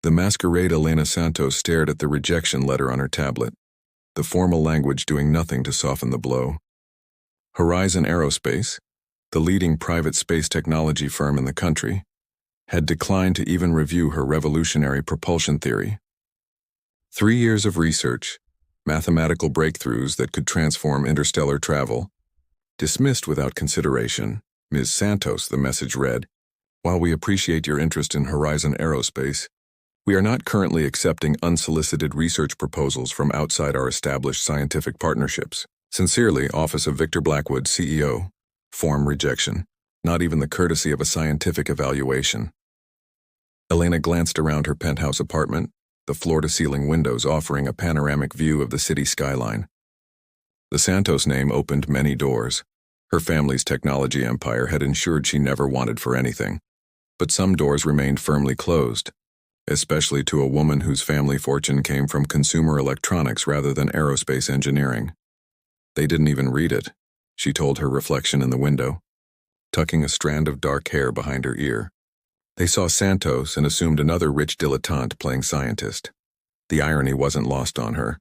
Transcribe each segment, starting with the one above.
The masquerade Elena Santos stared at the rejection letter on her tablet, the formal language doing nothing to soften the blow. Horizon Aerospace, the leading private space technology firm in the country, had declined to even review her revolutionary propulsion theory. 3 years of research, mathematical breakthroughs that could transform interstellar travel, dismissed without consideration. Ms. Santos, the message read, while we appreciate your interest in Horizon Aerospace, we are not currently accepting unsolicited research proposals from outside our established scientific partnerships. Sincerely, Office of Victor Blackwood, CEO. Form rejection. Not even the courtesy of a scientific evaluation. Elena glanced around her penthouse apartment, the floor-to-ceiling windows offering a panoramic view of the city skyline. The Santos name opened many doors. Her family's technology empire had ensured she never wanted for anything. But some doors remained firmly closed, especially to a woman whose family fortune came from consumer electronics rather than aerospace engineering. They didn't even read it, she told her reflection in the window, tucking a strand of dark hair behind her ear. They saw Santos and assumed another rich dilettante playing scientist. The irony wasn't lost on her.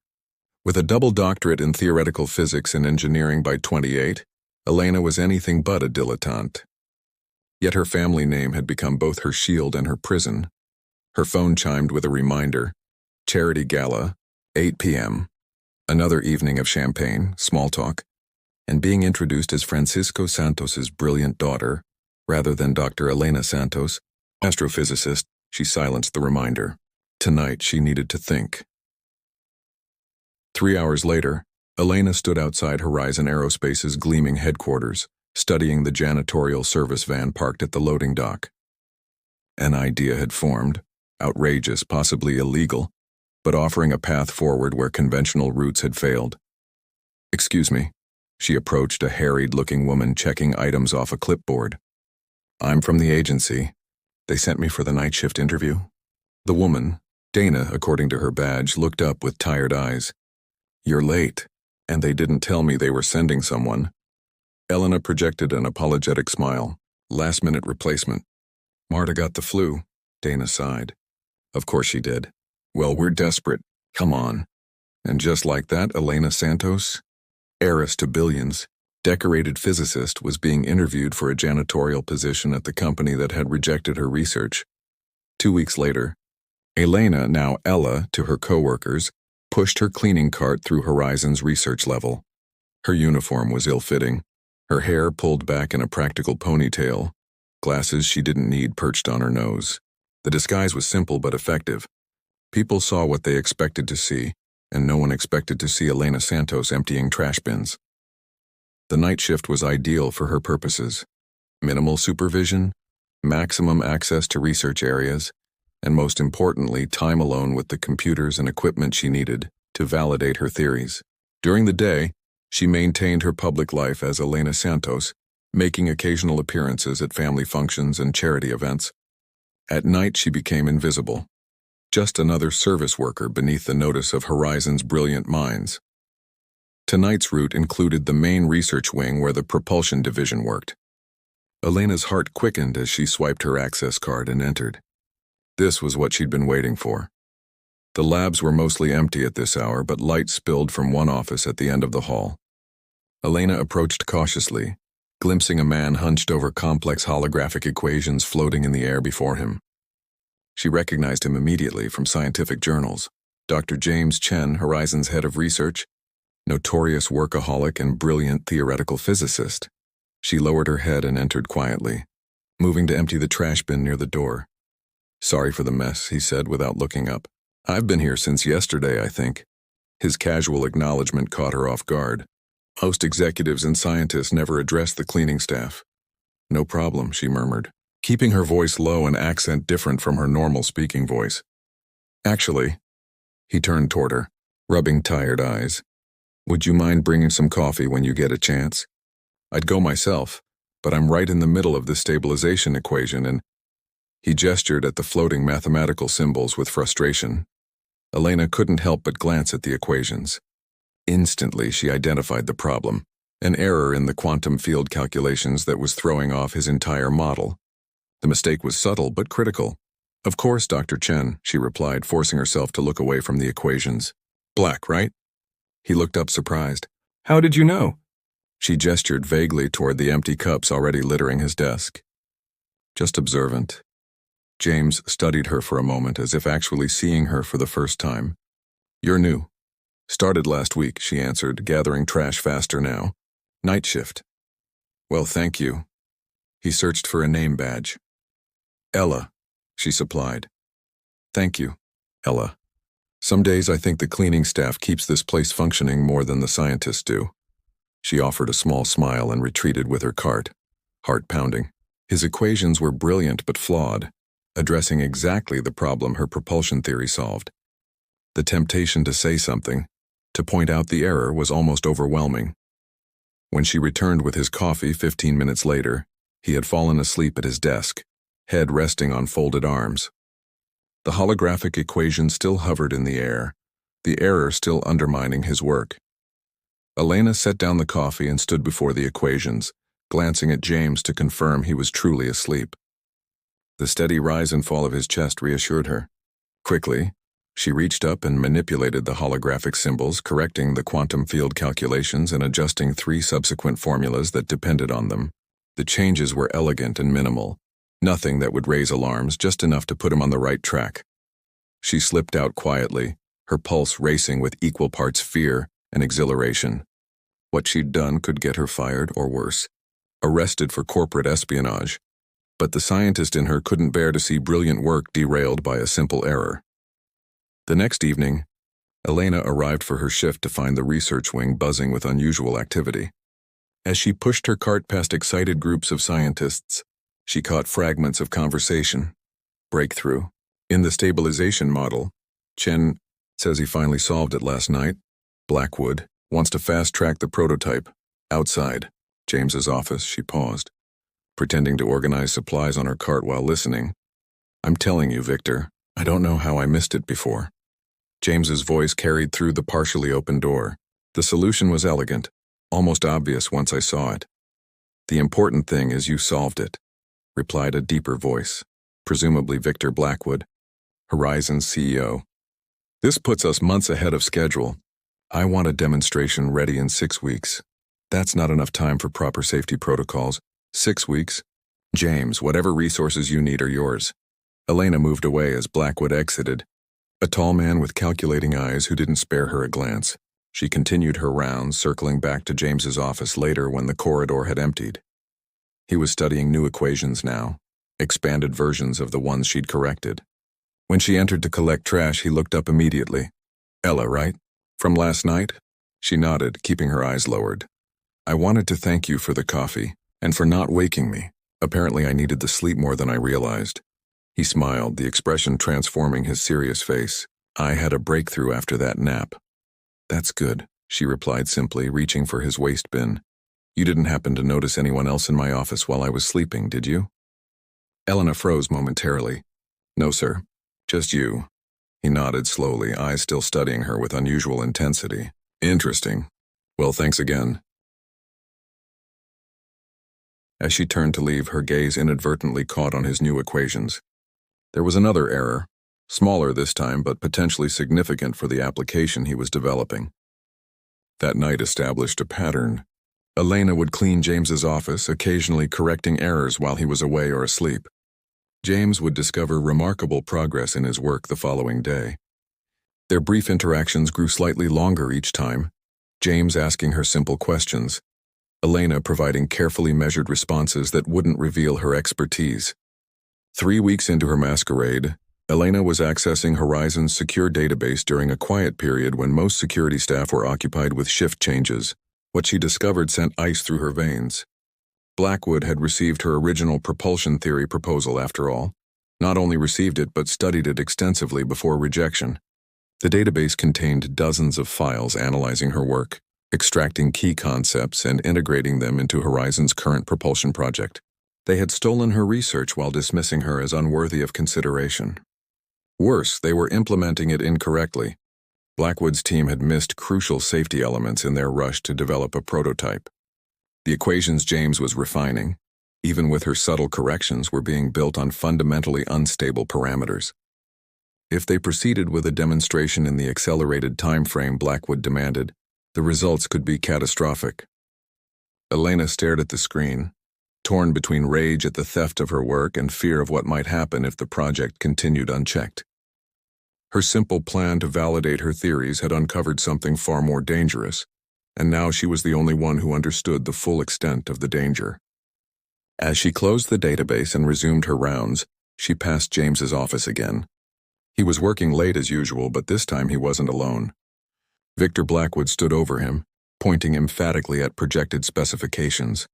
With a double doctorate in theoretical physics and engineering by 28, Elena was anything but a dilettante. Yet her family name had become both her shield and her prison. Her phone chimed with a reminder. Charity Gala, 8 p.m. Another evening of champagne, small talk, and being introduced as Francisco Santos's brilliant daughter, rather than Dr. Elena Santos, astrophysicist. She silenced the reminder. Tonight she needed to think. 3 hours later, Elena stood outside Horizon Aerospace's gleaming headquarters, studying the janitorial service van parked at the loading dock. An idea had formed, outrageous, possibly illegal, but offering a path forward where conventional routes had failed. Excuse me. She approached a harried-looking woman checking items off a clipboard. I'm from the agency. They sent me for the night shift interview. The woman, Dana, according to her badge, looked up with tired eyes. You're late, and they didn't tell me they were sending someone. Elena projected an apologetic smile. Last-minute replacement. Marta got the flu, Dana sighed. Of course she did. Well, we're desperate. Come on. And just like that, Elena Santos, heiress to billions, decorated physicist, was being interviewed for a janitorial position at the company that had rejected her research. 2 weeks later, Elena, now Ella, to her coworkers, pushed her cleaning cart through Horizon's research level. Her uniform was ill-fitting, her hair pulled back in a practical ponytail, glasses she didn't need perched on her nose. The disguise was simple but effective. People saw what they expected to see, and no one expected to see Elena Santos emptying trash bins. The night shift was ideal for her purposes. Minimal supervision, maximum access to research areas, and most importantly, time alone with the computers and equipment she needed to validate her theories. During the day, she maintained her public life as Elena Santos, making occasional appearances at family functions and charity events. At night, she became invisible, just another service worker beneath the notice of Horizon's brilliant minds. Tonight's route included the main research wing where the propulsion division worked. Elena's heart quickened as she swiped her access card and entered. This was what she'd been waiting for. The labs were mostly empty at this hour, but light spilled from one office at the end of the hall. Elena approached cautiously, glimpsing a man hunched over complex holographic equations floating in the air before him. She recognized him immediately from scientific journals. Dr. James Chen, Horizon's head of research, notorious workaholic and brilliant theoretical physicist. She lowered her head and entered quietly, moving to empty the trash bin near the door. Sorry for the mess, he said without looking up. I've been here since yesterday, I think. His casual acknowledgement caught her off guard. Most executives and scientists never address the cleaning staff. No problem, she murmured, keeping her voice low and accent different from her normal speaking voice. Actually, he turned toward her, rubbing tired eyes. Would you mind bringing some coffee when you get a chance? I'd go myself, but I'm right in the middle of the stabilization equation and... He gestured at the floating mathematical symbols with frustration. Elena couldn't help but glance at the equations. Instantly, she identified the problem, an error in the quantum field calculations that was throwing off his entire model. The mistake was subtle but critical. Of course, Dr. Chen, she replied, forcing herself to look away from the equations. Black, right? He looked up surprised. How did you know? She gestured vaguely toward the empty cups already littering his desk. Just observant. James studied her for a moment as if actually seeing her for the first time. You're new. Started last week, she answered, gathering trash faster now. Night shift. Well, thank you. He searched for a name badge. Ella, she supplied. Thank you, Ella. Some days I think the cleaning staff keeps this place functioning more than the scientists do. She offered a small smile and retreated with her cart, heart pounding. His equations were brilliant but flawed, addressing exactly the problem her propulsion theory solved. The temptation to say something, to point out the error, was almost overwhelming. When she returned with his coffee 15 minutes later, he had fallen asleep at his desk, head resting on folded arms. The holographic equation still hovered in the air, the error still undermining his work. Elena set down the coffee and stood before the equations, glancing at James to confirm he was truly asleep. The steady rise and fall of his chest reassured her. Quickly, she reached up and manipulated the holographic symbols, correcting the quantum field calculations and adjusting 3 subsequent formulas that depended on them. The changes were elegant and minimal. Nothing that would raise alarms, just enough to put him on the right track. She slipped out quietly, her pulse racing with equal parts fear and exhilaration. What she'd done could get her fired or worse, arrested for corporate espionage. But the scientist in her couldn't bear to see brilliant work derailed by a simple error. The next evening, Elena arrived for her shift to find the research wing buzzing with unusual activity. As she pushed her cart past excited groups of scientists, she caught fragments of conversation. Breakthrough. In the stabilization model, Chen says he finally solved it last night. Blackwood wants to fast-track the prototype. Outside James's office, she paused, pretending to organize supplies on her cart while listening. I'm telling you, Victor, I don't know how I missed it before. James's voice carried through the partially open door. The solution was elegant, almost obvious once I saw it. The important thing is you solved it, replied a deeper voice, presumably Victor Blackwood, Horizon's CEO. This puts us months ahead of schedule. I want a demonstration ready in 6 weeks. That's not enough time for proper safety protocols. 6 weeks? James, whatever resources you need are yours. Elena moved away as Blackwood exited, a tall man with calculating eyes who didn't spare her a glance. She continued her rounds, circling back to James's office later when the corridor had emptied. He was studying new equations now, expanded versions of the ones she'd corrected. When she entered to collect trash, he looked up immediately. Ella, right? From last night? She nodded, keeping her eyes lowered. I wanted to thank you for the coffee, and for not waking me. Apparently I needed the sleep more than I realized. He smiled, the expression transforming his serious face. I had a breakthrough after that nap. That's good, she replied simply, reaching for his waste bin. You didn't happen to notice anyone else in my office while I was sleeping, did you? Elena froze momentarily. No, sir. Just you. He nodded slowly, eyes still studying her with unusual intensity. Interesting. Well, thanks again. As she turned to leave, her gaze inadvertently caught on his new equations. There was another error, smaller this time but potentially significant for the application he was developing. That night established a pattern. Elena would clean James's office, occasionally correcting errors while he was away or asleep. James would discover remarkable progress in his work the following day. Their brief interactions grew slightly longer each time, James asking her simple questions, Elena providing carefully measured responses that wouldn't reveal her expertise. 3 weeks into her masquerade, Elena was accessing Horizon's secure database during a quiet period when most security staff were occupied with shift changes. What she discovered sent ice through her veins. Blackwood had received her original propulsion theory proposal after all. Not only received it, but studied it extensively before rejection. The database contained dozens of files analyzing her work, extracting key concepts and integrating them into Horizon's current propulsion project. They had stolen her research while dismissing her as unworthy of consideration. Worse, they were implementing it incorrectly. Blackwood's team had missed crucial safety elements in their rush to develop a prototype. The equations James was refining, Even with her subtle corrections, were being built on fundamentally unstable parameters. If they proceeded with a demonstration in the accelerated time frame Blackwood demanded, the results could be catastrophic. Elena stared at the screen, torn between rage at the theft of her work and fear of what might happen if the project continued unchecked. Her simple plan to validate her theories had uncovered something far more dangerous, and now she was the only one who understood the full extent of the danger. As she closed the database and resumed her rounds, she passed James's office again. He was working late as usual, but this time he wasn't alone. Victor Blackwood stood over him, pointing emphatically at projected specifications.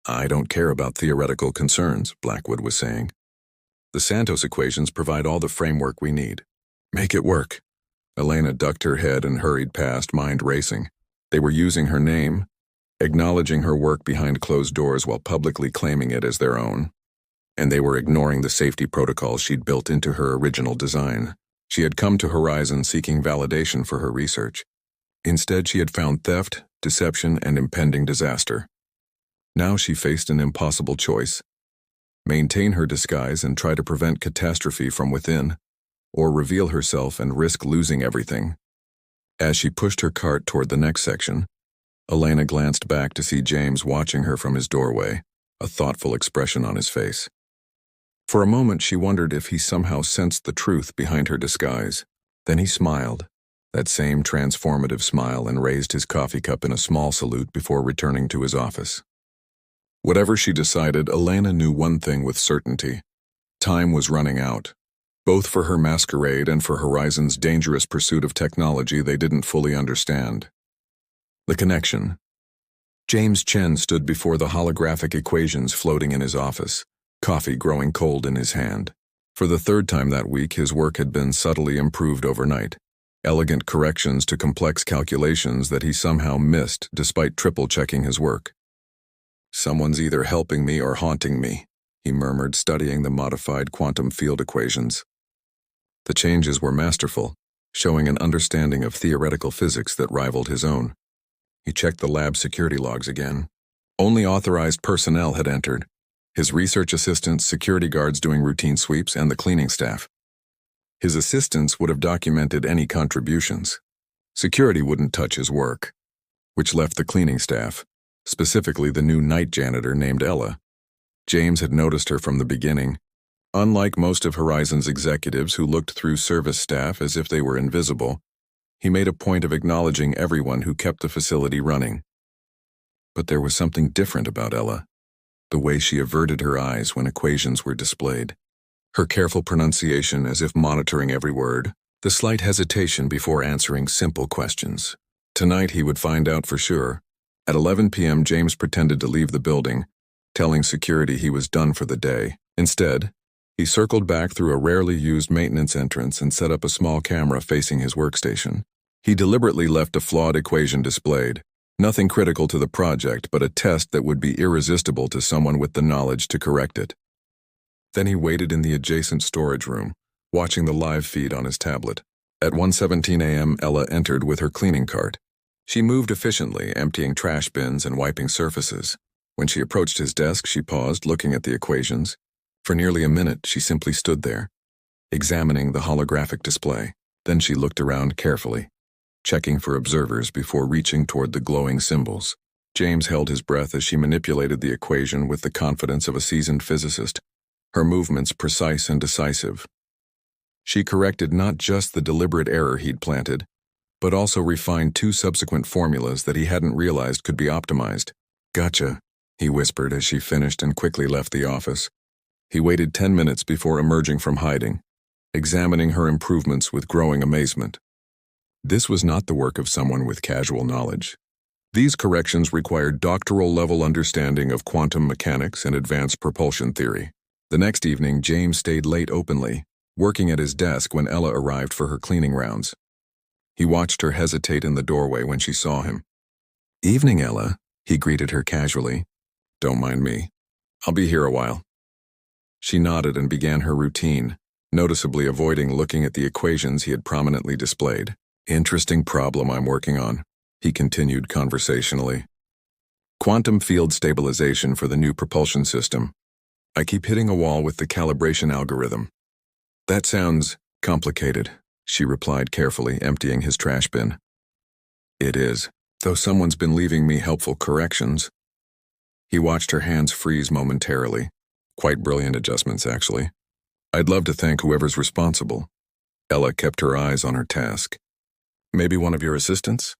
"I don't care about theoretical concerns," Blackwood was saying. "The Santos equations provide all the framework we need. Make it work." Elena ducked her head and hurried past, mind racing. They were using her name, acknowledging her work behind closed doors while publicly claiming it as their own. And they were ignoring the safety protocols she'd built into her original design. She had come to Horizon seeking validation for her research. Instead, she had found theft, deception, and impending disaster. Now she faced an impossible choice: maintain her disguise and try to prevent catastrophe from within, or reveal herself and risk losing everything. As she pushed her cart toward the next section, Elena glanced back to see James watching her from his doorway, a thoughtful expression on his face. For a moment she wondered if he somehow sensed the truth behind her disguise. Then he smiled, that same transformative smile, and raised his coffee cup in a small salute before returning to his office. Whatever she decided, Elena knew one thing with certainty: time was running out, both for her masquerade and for Horizon's dangerous pursuit of technology they didn't fully understand. The connection. James Chen stood before the holographic equations floating in his office, coffee growing cold in his hand. For the third time that week, his work had been subtly improved overnight. Elegant corrections to complex calculations that he somehow missed despite triple-checking his work. "Someone's either helping me or haunting me," he murmured, studying the modified quantum field equations. The changes were masterful, showing an understanding of theoretical physics that rivaled his own. He checked the lab security logs again. Only authorized personnel had entered: his research assistants, security guards doing routine sweeps, and the cleaning staff. His assistants would have documented any contributions. Security wouldn't touch his work, which left the cleaning staff, specifically the new night janitor named Ella. James had noticed her from the beginning. Unlike most of Horizon's executives who looked through service staff as if they were invisible, he made a point of acknowledging everyone who kept the facility running. But there was something different about Ella: the way she averted her eyes when equations were displayed, her careful pronunciation as if monitoring every word, the slight hesitation before answering simple questions. Tonight he would find out for sure. At 11 p.m. James pretended to leave the building, telling security he was done for the day. Instead, he circled back through a rarely used maintenance entrance and set up a small camera facing his workstation. He deliberately left a flawed equation displayed, nothing critical to the project, but a test that would be irresistible to someone with the knowledge to correct it. Then he waited in the adjacent storage room, watching the live feed on his tablet. At 1:17 a.m., Ella entered with her cleaning cart. She moved efficiently, emptying trash bins and wiping surfaces. When she approached his desk, she paused, looking at the equations. For nearly a minute, she simply stood there, examining the holographic display. Then she looked around carefully, checking for observers before reaching toward the glowing symbols. James held his breath as she manipulated the equation with the confidence of a seasoned physicist, her movements precise and decisive. She corrected not just the deliberate error he'd planted, but also refined two subsequent formulas that he hadn't realized could be optimized. "Gotcha," he whispered as she finished and quickly left the office. He waited 10 minutes before emerging from hiding, examining her improvements with growing amazement. This was not the work of someone with casual knowledge. These corrections required doctoral-level understanding of quantum mechanics and advanced propulsion theory. The next evening, James stayed late openly, working at his desk when Ella arrived for her cleaning rounds. He watched her hesitate in the doorway when she saw him. "Evening, Ella," he greeted her casually. "Don't mind me. I'll be here a while." She nodded and began her routine, noticeably avoiding looking at the equations he had prominently displayed. "Interesting problem I'm working on," he continued conversationally. Quantum field stabilization for the new propulsion system. I keep hitting a wall with the calibration algorithm. That sounds complicated, she replied carefully, emptying his trash bin. It is, though someone's been leaving me helpful corrections. He watched her hands freeze momentarily. Quite brilliant adjustments, actually. I'd love to thank whoever's responsible. Ella kept her eyes on her task. Maybe one of your assistants?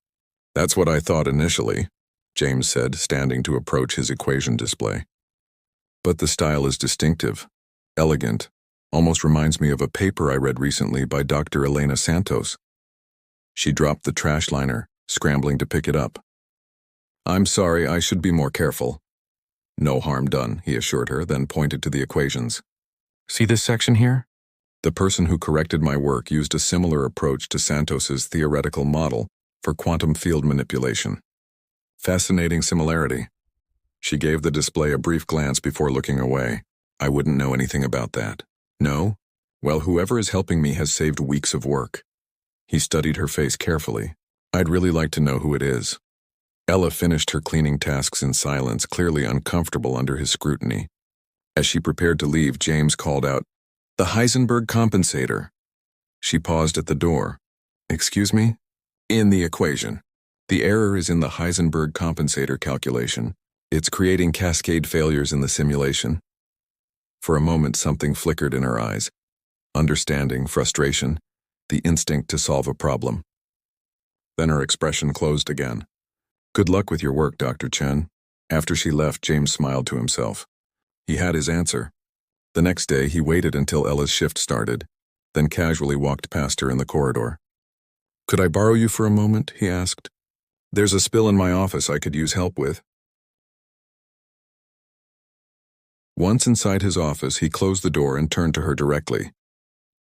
That's what I thought initially, James said, standing to approach his equation display. But the style is distinctive, elegant, almost reminds me of a paper I read recently by Dr. Elena Santos. She dropped the trash liner, scrambling to pick it up. I'm sorry, I should be more careful. No harm done, he assured her, then pointed to the equations. See this section here? The person who corrected my work used a similar approach to Santos's theoretical model for quantum field manipulation. Fascinating similarity. She gave the display a brief glance before looking away. I wouldn't know anything about that. No? Well, whoever is helping me has saved weeks of work. He studied her face carefully. I'd really like to know who it is. Ella finished her cleaning tasks in silence, clearly uncomfortable under his scrutiny. As she prepared to leave, James called out, "The Heisenberg compensator." She paused at the door. Excuse me? In the equation. The error is in the Heisenberg compensator calculation. It's creating cascade failures in the simulation. For a moment, something flickered in her eyes. Understanding, frustration, the instinct to solve a problem. Then her expression closed again. Good luck with your work, Dr. Chen. After she left, James smiled to himself. He had his answer. The next day, he waited until Ella's shift started, then casually walked past her in the corridor. Could I borrow you for a moment? He asked. There's a spill in my office I could use help with. Once inside his office, he closed the door and turned to her directly.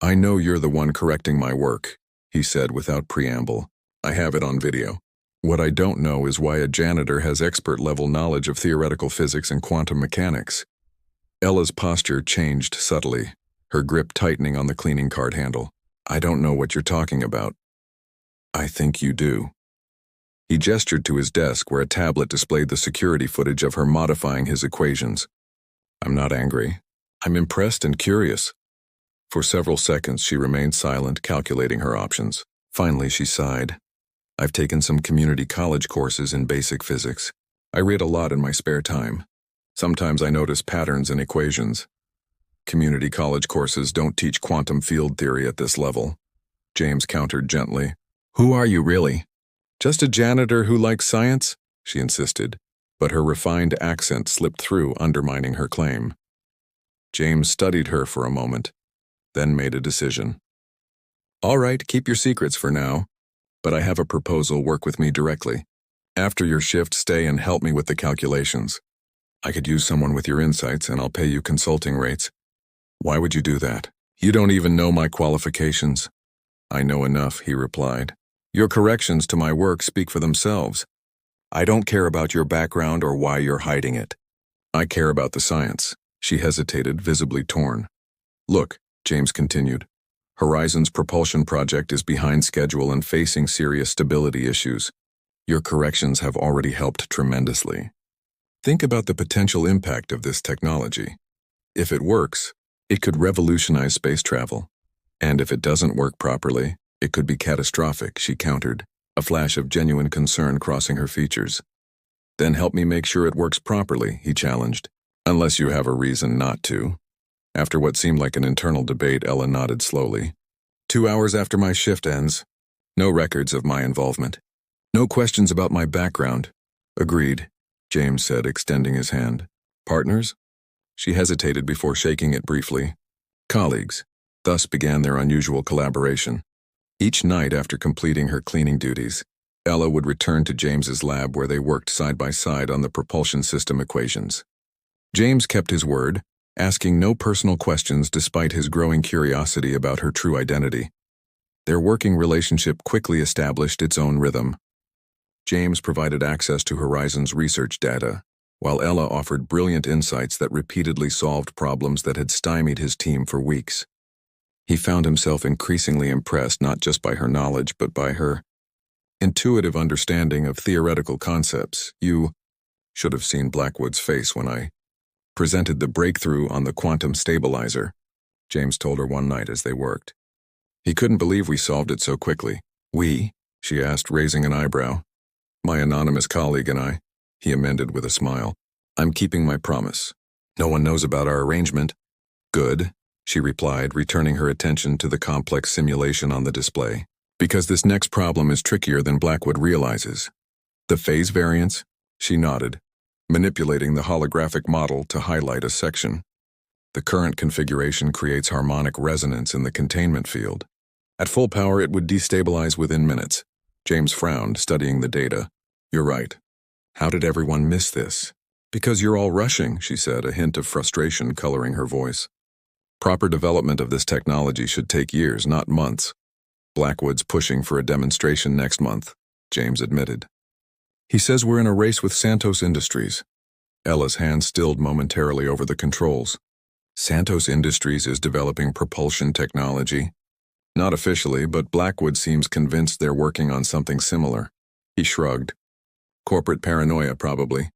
I know you're the one correcting my work, he said without preamble. I have it on video. What I don't know is why a janitor has expert-level knowledge of theoretical physics and quantum mechanics. Ella's posture changed subtly, her grip tightening on the cleaning cart handle. I don't know what you're talking about. I think you do. He gestured to his desk where a tablet displayed the security footage of her modifying his equations. I'm not angry. I'm impressed and curious. For several seconds, she remained silent, calculating her options. Finally, she sighed. I've taken some community college courses in basic physics. I read a lot in my spare time. Sometimes I notice patterns in equations. Community college courses don't teach quantum field theory at this level. James countered gently. Who are you really? Just a janitor who likes science? She insisted, but her refined accent slipped through, undermining her claim. James studied her for a moment, then made a decision. All right, keep your secrets for now, but I have a proposal. Work with me directly. After your shift, stay and help me with the calculations. I could use someone with your insights and I'll pay you consulting rates. Why would you do that? You don't even know my qualifications. I know enough, he replied. Your corrections to my work speak for themselves. I don't care about your background or why you're hiding it. I care about the science. She hesitated, visibly torn. Look, James continued. Horizon's propulsion project is behind schedule and facing serious stability issues. Your corrections have already helped tremendously. Think about the potential impact of this technology. If it works, it could revolutionize space travel. And if it doesn't work properly, it could be catastrophic, she countered, a flash of genuine concern crossing her features. Then help me make sure it works properly, he challenged, unless you have a reason not to. After what seemed like an internal debate, Ella nodded slowly. 2 hours after my shift ends. No records of my involvement. No questions about my background. Agreed, James said, extending his hand. Partners? She hesitated before shaking it briefly. Colleagues. Thus began their unusual collaboration. Each night after completing her cleaning duties, Ella would return to James's lab where they worked side by side on the propulsion system equations. James kept his word, asking no personal questions despite his growing curiosity about her true identity. Their working relationship quickly established its own rhythm. James provided access to Horizon's research data, while Ella offered brilliant insights that repeatedly solved problems that had stymied his team for weeks. He found himself increasingly impressed not just by her knowledge, but by her intuitive understanding of theoretical concepts. Should have seen Blackwood's face when I presented the breakthrough on the quantum stabilizer, James told her one night as they worked. He couldn't believe we solved it so quickly. We? She asked, raising an eyebrow. My anonymous colleague and I, he amended with a smile. I'm keeping my promise. No one knows about our arrangement. Good, she replied, returning her attention to the complex simulation on the display. Because this next problem is trickier than Blackwood realizes. The phase variance? She nodded, manipulating the holographic model to highlight a section. The current configuration creates harmonic resonance in the containment field. At full power, it would destabilize within minutes. James frowned, studying the data. You're right. How did everyone miss this? Because you're all rushing, she said, a hint of frustration coloring her voice. Proper development of this technology should take years, not months. Blackwood's pushing for a demonstration next month, James admitted. He says we're in a race with Santos Industries. Ella's hand stilled momentarily over the controls. Santos Industries is developing propulsion technology. Not officially, but Blackwood seems convinced they're working on something similar. He shrugged. Corporate paranoia, probably.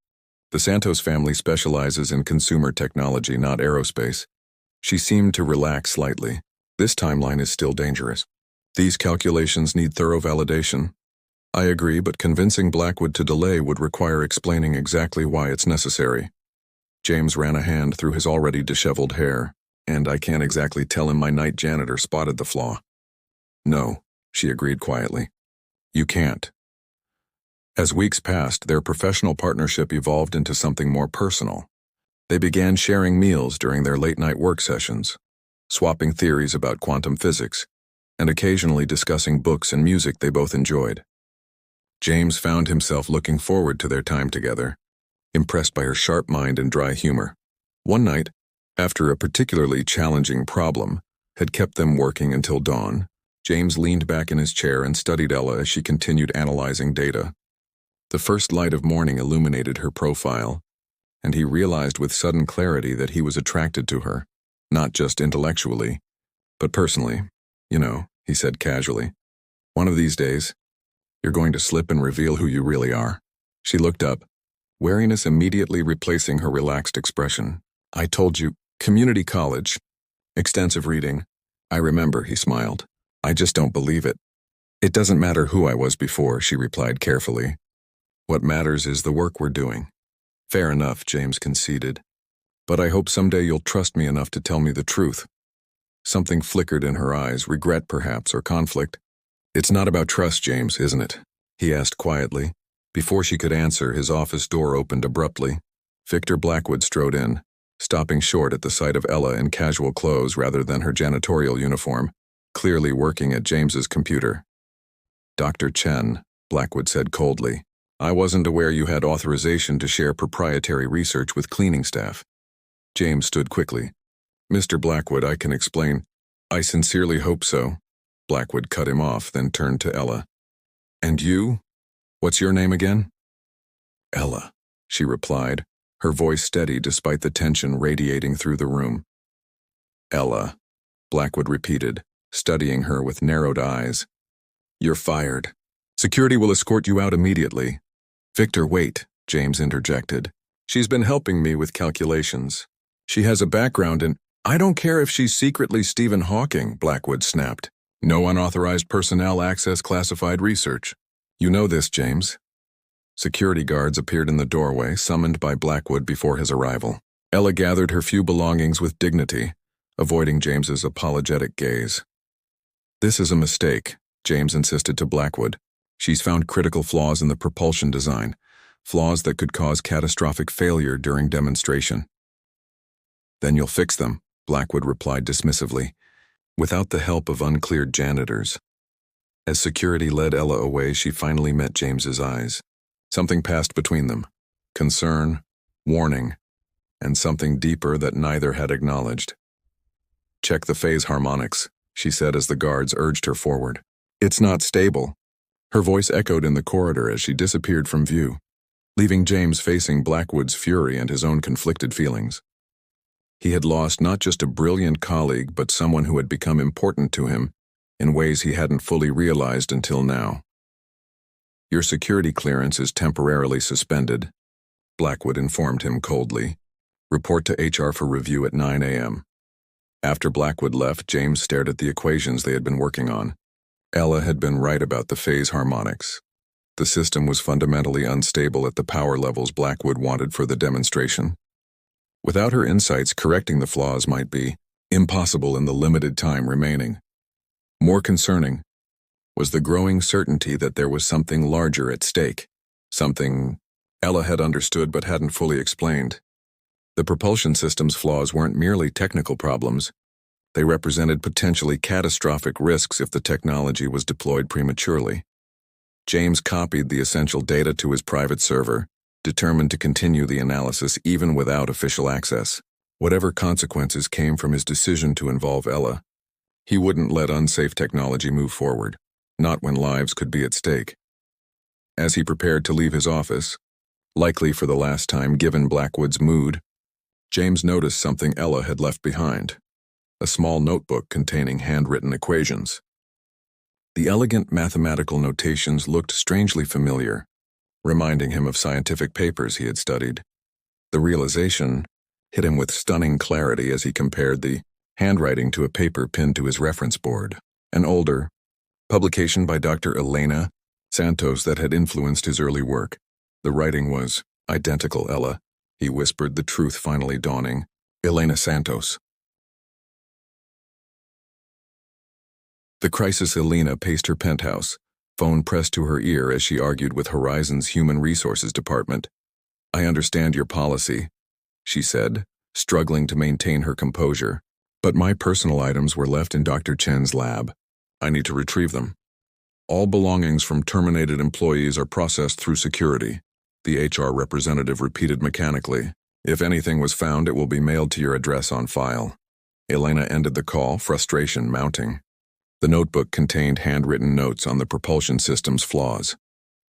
The Santos family specializes in consumer technology, not aerospace. She seemed to relax slightly. This timeline is still dangerous. These calculations need thorough validation. I agree, but convincing Blackwood to delay would require explaining exactly why it's necessary. James ran a hand through his already disheveled hair, and I can't exactly tell him my night janitor spotted the flaw. No, she agreed quietly. You can't. As weeks passed, their professional partnership evolved into something more personal. They began sharing meals during their late-night work sessions, swapping theories about quantum physics, and occasionally discussing books and music they both enjoyed. James found himself looking forward to their time together, impressed by her sharp mind and dry humor. One night, after a particularly challenging problem had kept them working until dawn, James leaned back in his chair and studied Ella as she continued analyzing data. The first light of morning illuminated her profile, and he realized with sudden clarity that he was attracted to her, not just intellectually, but personally. You know, he said casually. One of these days, you're going to slip and reveal who you really are. She looked up, wariness immediately replacing her relaxed expression. I told you, community college. Extensive reading. I remember, he smiled. I just don't believe it. It doesn't matter who I was before, she replied carefully. What matters is the work we're doing. Fair enough, James conceded. But I hope someday you'll trust me enough to tell me the truth. Something flickered in her eyes, regret perhaps, or conflict. It's not about trust, James, isn't it? He asked quietly. Before she could answer, his office door opened abruptly. Victor Blackwood strode in, stopping short at the sight of Ella in casual clothes rather than her janitorial uniform, clearly working at James's computer. Dr. Chen, Blackwood said coldly. I wasn't aware you had authorization to share proprietary research with cleaning staff. James stood quickly. Mr. Blackwood, I can explain. I sincerely hope so. Blackwood cut him off, then turned to Ella. And you? What's your name again? Ella, she replied, her voice steady despite the tension radiating through the room. Ella, Blackwood repeated, studying her with narrowed eyes. You're fired. Security will escort you out immediately. Victor, wait, James interjected. She's been helping me with calculations. She has a background in— I don't care if she's secretly Stephen Hawking, Blackwood snapped. No unauthorized personnel access classified research. You know this, James. Security guards appeared in the doorway, summoned by Blackwood before his arrival. Ella gathered her few belongings with dignity, avoiding James's apologetic gaze. This is a mistake, James insisted to Blackwood. She's found critical flaws in the propulsion design, flaws that could cause catastrophic failure during demonstration. Then you'll fix them, Blackwood replied dismissively, without the help of uncleared janitors. As security led Ella away, she finally met James's eyes. Something passed between them. Concern, warning, and something deeper that neither had acknowledged. Check the phase harmonics, she said as the guards urged her forward. It's not stable. Her voice echoed in the corridor as she disappeared from view, leaving James facing Blackwood's fury and his own conflicted feelings. He had lost not just a brilliant colleague, but someone who had become important to him in ways he hadn't fully realized until now. Your security clearance is temporarily suspended, Blackwood informed him coldly. Report to HR for review at 9 a.m. After Blackwood left, James stared at the equations they had been working on. Ella had been right about the phase harmonics. The system was fundamentally unstable at the power levels Blackwood wanted for the demonstration. Without her insights, correcting the flaws might be impossible in the limited time remaining. More concerning was the growing certainty that there was something larger at stake, something Ella had understood but hadn't fully explained. The propulsion system's flaws weren't merely technical problems. They represented potentially catastrophic risks if the technology was deployed prematurely. James copied the essential data to his private server, determined to continue the analysis even without official access. Whatever consequences came from his decision to involve Ella, he wouldn't let unsafe technology move forward, not when lives could be at stake. As he prepared to leave his office, likely for the last time given Blackwood's mood, James noticed something Ella had left behind, a small notebook containing handwritten equations. The elegant mathematical notations looked strangely familiar, reminding him of scientific papers he had studied. The realization hit him with stunning clarity as he compared the handwriting to a paper pinned to his reference board, an older publication by Dr. Elena Santos that had influenced his early work. The writing was identical. Ella, he whispered, the truth finally dawning. Elena Santos. The crisis. Elena paced her penthouse, phone pressed to her ear as she argued with Horizon's Human Resources Department. I understand your policy, she said, struggling to maintain her composure. But my personal items were left in Dr. Chen's lab. I need to retrieve them. All belongings from terminated employees are processed through security, the HR representative repeated mechanically. If anything was found, it will be mailed to your address on file. Elena ended the call, frustration mounting. The notebook contained handwritten notes on the propulsion system's flaws,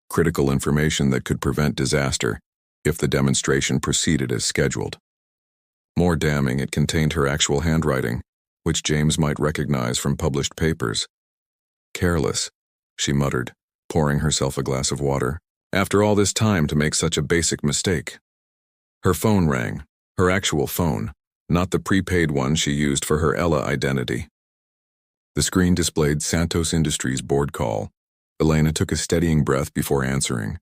critical information that could prevent disaster if the demonstration proceeded as scheduled. More damning, it contained her actual handwriting, which James might recognize from published papers. Careless, she muttered, pouring herself a glass of water. After all this time to make such a basic mistake. Her phone rang, her actual phone, not the prepaid one she used for her Ella identity. The screen displayed Santos Industries board call. Elena took a steadying breath before answering.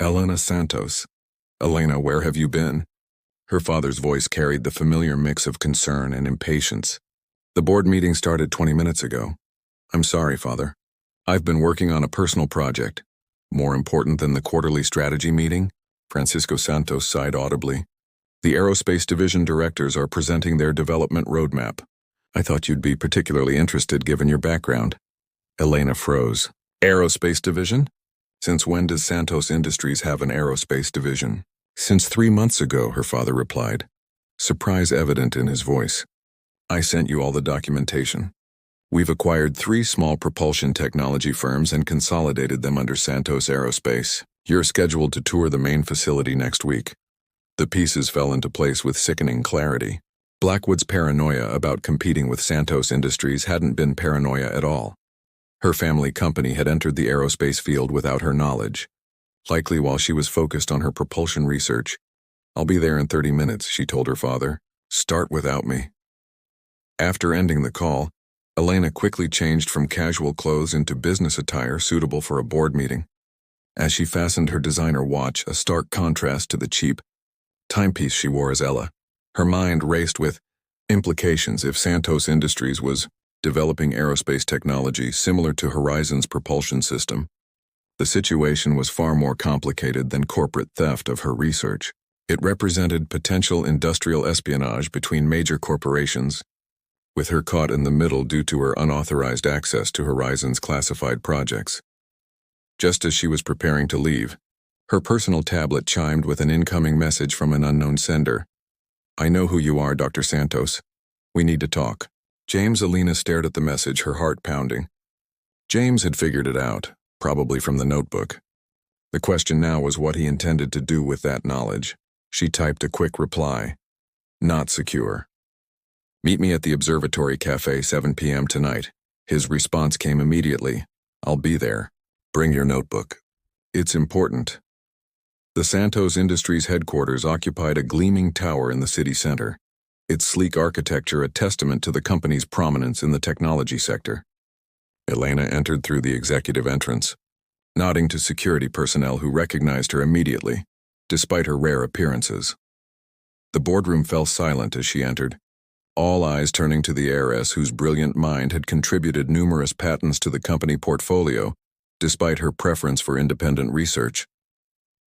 Elena Santos. Elena, where have you been? Her father's voice carried the familiar mix of concern and impatience. The board meeting started 20 minutes ago. I'm sorry, Father. I've been working on a personal project. More important than the quarterly strategy meeting? Francisco Santos sighed audibly. The Aerospace Division directors are presenting their development roadmap. I thought you'd be particularly interested given your background. Elena froze. Aerospace Division? Since when does Santos Industries have an aerospace division? Since 3 months ago, her father replied, surprise evident in his voice. I sent you all the documentation. We've acquired 3 small propulsion technology firms and consolidated them under Santos Aerospace. You're scheduled to tour the main facility next week. The pieces fell into place with sickening clarity. Blackwood's paranoia about competing with Santos Industries hadn't been paranoia at all. Her family company had entered the aerospace field without her knowledge, likely while she was focused on her propulsion research. I'll be there in 30 minutes, she told her father. Start without me. After ending the call, Elena quickly changed from casual clothes into business attire suitable for a board meeting. As she fastened her designer watch, a stark contrast to the cheap timepiece she wore as Ella, her mind raced with implications if Santos Industries was developing aerospace technology similar to Horizon's propulsion system. The situation was far more complicated than corporate theft of her research. It represented potential industrial espionage between major corporations, with her caught in the middle due to her unauthorized access to Horizon's classified projects. Just as she was preparing to leave, her personal tablet chimed with an incoming message from an unknown sender. I know who you are, Dr. Santos. We need to talk. James. Elena stared at the message, her heart pounding. James had figured it out, probably from the notebook. The question now was what he intended to do with that knowledge. She typed a quick reply. Not secure. Meet me at the Observatory Cafe 7 p.m. tonight. His response came immediately. I'll be there. Bring your notebook. It's important. The Santos Industries headquarters occupied a gleaming tower in the city center, its sleek architecture a testament to the company's prominence in the technology sector. Elena entered through the executive entrance, nodding to security personnel who recognized her immediately, despite her rare appearances. The boardroom fell silent as she entered, all eyes turning to the heiress whose brilliant mind had contributed numerous patents to the company portfolio, despite her preference for independent research.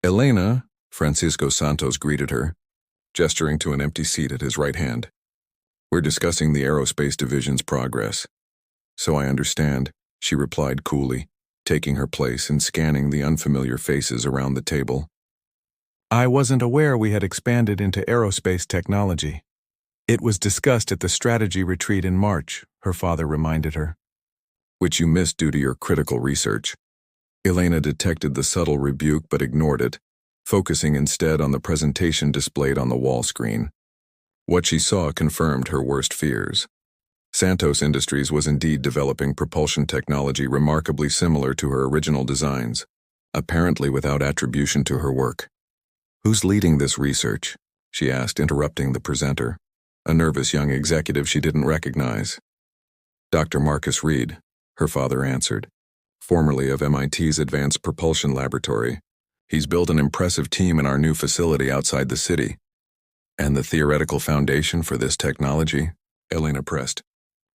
"Elena," Francisco Santos greeted her, gesturing to an empty seat at his right hand. "We're discussing the aerospace division's progress." "So I understand," she replied coolly, taking her place and scanning the unfamiliar faces around the table. "I wasn't aware we had expanded into aerospace technology. It was discussed at the strategy retreat in March," her father reminded her. "Which you missed due to your critical research." Elena detected the subtle rebuke but ignored it, focusing instead on the presentation displayed on the wall screen. What she saw confirmed her worst fears. Santos Industries was indeed developing propulsion technology remarkably similar to her original designs, apparently without attribution to her work. "Who's leading this research?" she asked, interrupting the presenter, a nervous young executive she didn't recognize. "Dr. Marcus Reed," her father answered, "formerly of MIT's Advanced Propulsion Laboratory. He's built an impressive team in our new facility outside the city." "And the theoretical foundation for this technology?" Elena pressed.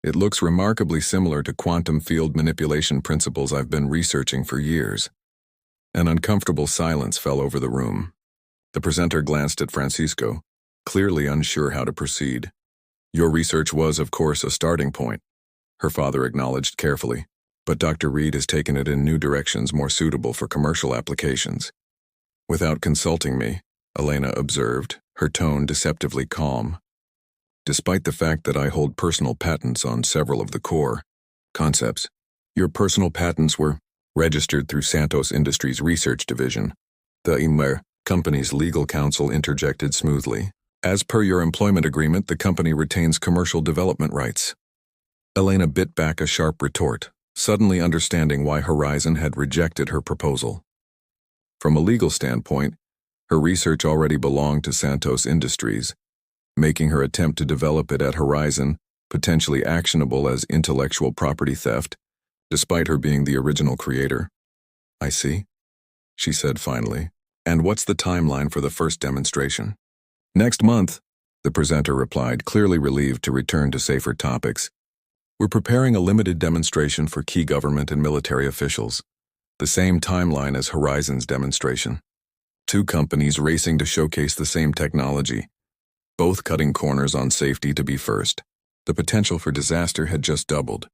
"It looks remarkably similar to quantum field manipulation principles I've been researching for years." An uncomfortable silence fell over the room. The presenter glanced at Francisco, clearly unsure how to proceed. "Your research was, of course, a starting point," her father acknowledged carefully, "but Dr. Reed has taken it in new directions more suitable for commercial applications." "Without consulting me," Elena observed, her tone deceptively calm. "Despite the fact that I hold personal patents on several of the core concepts, your personal patents were registered through Santos Industries Research Division." The company's legal counsel interjected smoothly. "As per your employment agreement, the company retains commercial development rights." Elena bit back a sharp retort, suddenly understanding why Horizon had rejected her proposal. From a legal standpoint, her research already belonged to Santos Industries, making her attempt to develop it at Horizon potentially actionable as intellectual property theft, despite her being the original creator. "I see," she said finally. "And what's the timeline for the first demonstration?" "Next month," the presenter replied, clearly relieved to return to safer topics. "We're preparing a limited demonstration for key government and military officials. The same timeline as Horizon's demonstration. Two companies racing to showcase the same technology, both cutting corners on safety to be first. The potential for disaster had just doubled.